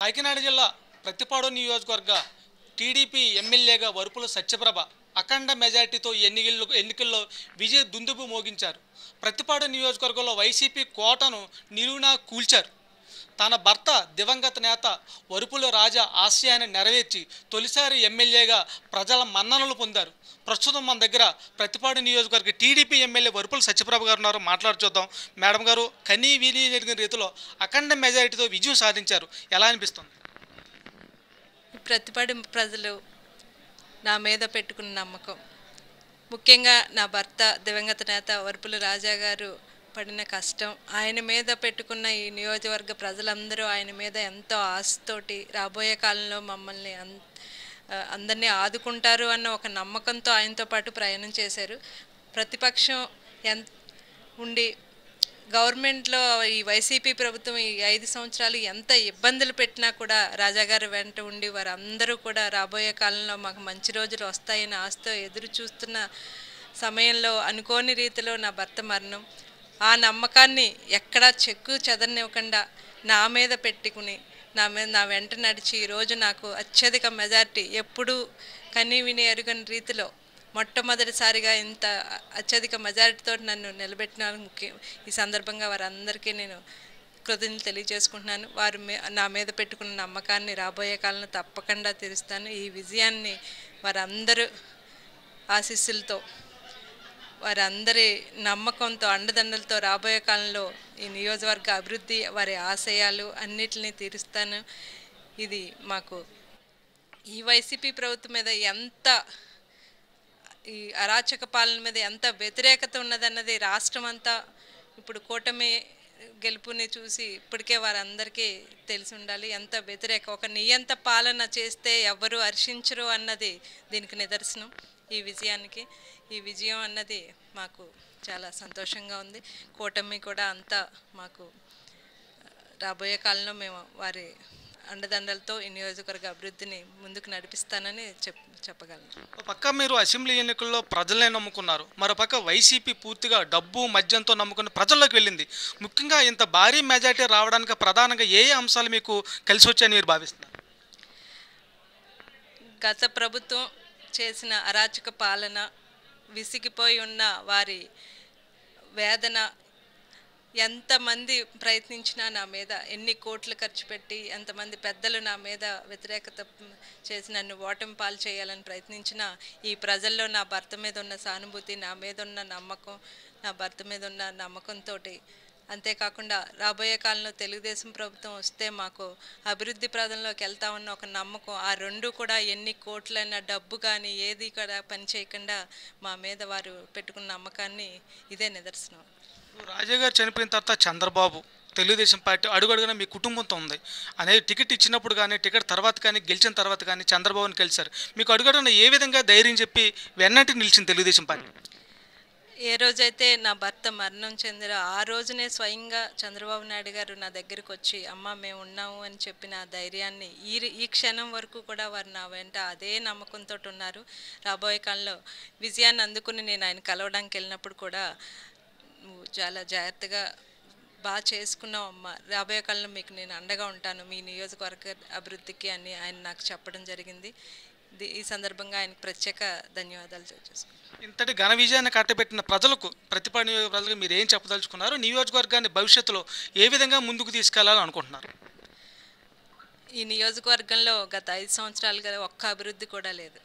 కాకినాడ జిల్లా ప్రతిపాడు నియోజకవర్గ టీడీపీ ఎమ్మెల్యేగా వరుపుల సత్యప్రభ అఖండ మెజార్టీతో ఎన్నికల్లో విజయ దుందుబు మోగించారు. ప్రతిపాడు నియోజకవర్గంలో వైసీపీ కోటను నిలువునా కూల్చారు. తన భర్త దివంగత నేత వరుపుల రాజా ఆశయాన్ని నెరవేర్చి తొలిసారి ఎమ్మెల్యేగా ప్రజల మన్ననలు పొందారు. ప్రస్తుతం మన దగ్గర ప్రతిపాడు నియోజకవర్గ టీడీపీ ఎమ్మెల్యే వరుపుల సత్యప్రభ గారు ఉన్నారు. మాట్లాడుచూద్దాం. మేడం గారు, కనీ విని జరిగిన రీతిలో అఖండ మెజారిటీతో విజయం సాధించారు. ఎలా అనిపిస్తుంది? ప్రతిపాడు ప్రజలు నా మీద పెట్టుకున్న నమ్మకం, ముఖ్యంగా నా భర్త దివంగత నేత వరుపుల రాజా గారు పడిన కష్టం, ఆయన మీద పెట్టుకున్న ఈ నియోజకవర్గ ప్రజలందరూ ఆయన మీద ఎంతో ఆశతోటి రాబోయే కాలంలో మమ్మల్ని అందరినీ ఆదుకుంటారు అన్న ఒక నమ్మకంతో ఆయనతో పాటు ప్రయాణం చేశారు. ప్రతిపక్షం ఉండి గవర్నమెంట్లో ఈ వైసీపీ ప్రభుత్వం ఈ 5 సంవత్సరాలు ఎంత ఇబ్బందులు పెట్టినా కూడా రాజాగారు వెంట ఉండి వారందరూ కూడా రాబోయే కాలంలో మాకు మంచి రోజులు వస్తాయని ఆశతో ఎదురు చూస్తున్న సమయంలో అనుకోని రీతిలో నా భర్త మరణం, ఆ నమ్మకాన్ని ఎక్కడా చెక్కు చెదరనివ్వకుండా నా మీద పెట్టుకుని నా వెంట నడిచి ఈరోజు నాకు అత్యధిక మెజార్టీ, ఎప్పుడూ కనీ విని ఎరుగని రీతిలో మొట్టమొదటిసారిగా ఇంత అత్యధిక మెజారిటీతో నన్ను నిలబెట్టినందుకు ముఖ్యం. ఈ సందర్భంగా వారందరికీ నేను కృతజ్ఞతలు తెలియజేసుకుంటున్నాను. వారు నా మీద పెట్టుకున్న నమ్మకాన్ని రాబోయే కాలంలో తప్పకుండా తీరుస్తాను. ఈ విజయాన్ని వారందరూ ఆశీస్సులతో, వారందరి నమ్మకంతో, అండదండలతో రాబోయే కాలంలో ఈ నియోజకవర్గ అభివృద్ధి, వారి ఆశయాలు అన్నిటిని తీరుస్తాను. ఇది మాకు ఈ వైసీపీ ప్రభుత్వం మీద ఎంత, ఈ అరాచక పాలన మీద ఎంత వ్యతిరేకత ఉన్నదన్నది రాష్ట్రం అంతా ఇప్పుడు కూటమి గెలుపుని చూసి ఇప్పటికే వారందరికీ తెలిసి ఉండాలి. ఎంత వ్యతిరేక, ఒక నియంత పాలన చేస్తే ఎవ్వరూ హర్షించరు అన్నది దీనికి నిదర్శనం. ఈ విజయానికి, ఈ విజయం అన్నది మాకు చాలా సంతోషంగా ఉంది. కూటమి కూడా అంతా మాకు రాబోయే కాలంలో మేము వారి అండదండలతో ఈ నియోజకవర్గ అభివృద్ధిని ముందుకు నడిపిస్తానని చెప్పగలను. పక్క మీరు అసెంబ్లీ ఎన్నికల్లో ప్రజలే నమ్ముకున్నారు, మరోపక్క వైసీపీ పూర్తిగా డబ్బు మద్యంతో నమ్ముకుని ప్రజల్లోకి వెళ్ళింది. ముఖ్యంగా ఇంత భారీ మెజార్టీ రావడానికి ప్రధానంగా ఏ అంశాలు మీకు కలిసి వచ్చాయని మీరు భావిస్తున్నారు? గత ప్రభుత్వం చేసిన అరాచక పాలన, విసిగిపోయి ఉన్న వారి వేదన, ఎంతమంది ప్రయత్నించినా నా మీద, ఎన్ని కోట్లు ఖర్చు పెట్టి ఎంతమంది పెద్దలు నా మీద వ్యతిరేకత చేసి నన్ను ఓటమి పాలు చేయాలని ప్రయత్నించినా ఈ ప్రజల్లో నా భర్త మీద ఉన్న సానుభూతి, నా మీద ఉన్న నమ్మకం, నా భర్త మీద ఉన్న నమ్మకంతో, అంతేకాకుండా రాబోయే కాలంలో తెలుగుదేశం ప్రభుత్వం వస్తే మాకు అభివృద్ధి ప్రదంలోకి వెళ్తా ఉన్న ఒక నమ్మకం, ఆ రెండు కూడా ఎన్ని కోట్లైన డబ్బు కానీ ఏది కూడా పని చేయకుండా మా మీద వారు పెట్టుకున్న నమ్మకాన్ని ఇదే నిదర్శనం. రాజా గారు చనిపోయిన తర్వాత చంద్రబాబు తెలుగుదేశం పార్టీ అడుగడుగున మీ కుటుంబంతో ఉంది అనేది, టికెట్ ఇచ్చినప్పుడు కానీ టికెట్ తర్వాత కానీ గెలిచిన తర్వాత కానీ చంద్రబాబుని కలిశారు. మీకు అడుగడుగున ఏ విధంగా ధైర్యం చెప్పి వెన్నట్టు నిలిచింది తెలుగుదేశం పార్టీ? ఏ రోజైతే నా భర్త మరణం చెందారో ఆ రోజునే స్వయంగా చంద్రబాబు నాయుడు గారు నా దగ్గరికి వచ్చి, అమ్మ మేము ఉన్నాము అని చెప్పిన ఆ ధైర్యాన్ని ఈ క్షణం వరకు కూడా వారు నా వెంట అదే నమ్మకంతో ఉన్నారు. రాబోయే కాలంలో విజయాన్ని అందుకుని నేను ఆయన కలవడానికి వెళ్ళినప్పుడు కూడా, నువ్వు చాలా జాగ్రత్తగా బాగా చేసుకున్నావు అమ్మ, రాబోయే కాలంలో మీకు నేను అండగా ఉంటాను మీ నియోజకవర్గ అభివృద్ధికి అని ఆయన నాకు చెప్పడం జరిగింది. ఈ సందర్భంగా ఆయనకు ప్రత్యేక ధన్యవాదాలు తెలియజేసుకున్నాను. ఇంతటి ఘన విజయాన్ని కట్టబెట్టిన ప్రజలకు, ప్రతిపాడు నియోజక ప్రజలకు మీరు ఏం చెప్పదలుచుకున్నారు? నియోజకవర్గాన్ని భవిష్యత్తులో ఏ విధంగా ముందుకు తీసుకెళ్లాలని అనుకుంటున్నారు? ఈ నియోజకవర్గంలో గత 5 సంవత్సరాలుగా ఒక్క అభివృద్ధి కూడా లేదు.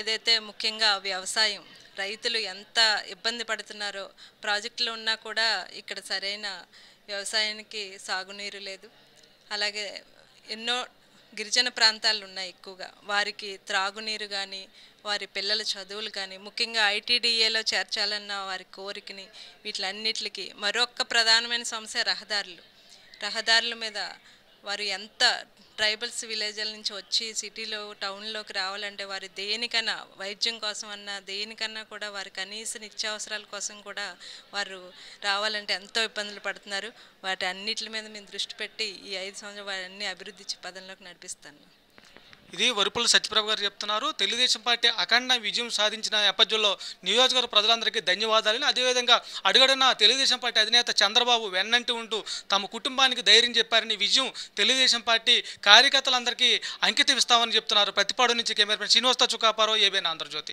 ఏదైతే ముఖ్యంగా వ్యవసాయం, రైతులు ఎంత ఇబ్బంది పడుతున్నారో, ప్రాజెక్టులు ఉన్నా కూడా ఇక్కడ సరైన వ్యవసాయానికి సాగునీరు లేదు. అలాగే ఎన్నో గిరిజన ప్రాంతాలు ఉన్నాయి, ఎక్కువగా వారికి త్రాగునీరు కానీ, వారి పిల్లల చదువులు కానీ, ముఖ్యంగా ఐటీడీఏలో చేర్చాలన్న వారి కోరికని, వీటిలన్నిటికి మరొక ప్రధానమైన సమస్య రహదారుల మీద వారు ఎంత ట్రైబల్స్ విలేజ్ల నుంచి వచ్చి సిటీలో టౌన్లోకి రావాలంటే వారి దేనికన్నా, వైద్యం కోసం అన్నా దేనికన్నా కూడా వారి కనీస నిత్యావసరాల కోసం కూడా వారు రావాలంటే ఎంతో ఇబ్బందులు పడుతున్నారు. వాటి అన్నిటి మీద మేము దృష్టి పెట్టి ఈ 5 సంవత్సరాలు వారిని అభివృద్ధి పదంలోకి నడిపిస్తాను. ఇది వరుపుల సత్యప్రభ గారు చెప్తున్నారు. తెలుగుదేశం పార్టీ అఖండ విజయం సాధించిన నేపథ్యంలో నియోజకవర్గ ప్రజలందరికీ ధన్యవాదాలని, అదేవిధంగా అడుగడుగునా తెలుగుదేశం పార్టీ అధినేత చంద్రబాబు వెన్నంటి ఉంటూ తమ కుటుంబానికి ధైర్యం చెప్పారని, విజయం తెలుగుదేశం పార్టీ కార్యకర్తలందరికీ అంకితం ఇస్తామని చెప్తున్నారు. ప్రతిపాడు నుంచి కెమెరామెన్ శ్రీనివాస చుకాపారావు, ఏబీఎన్ ఆంధ్రజ్యోతి.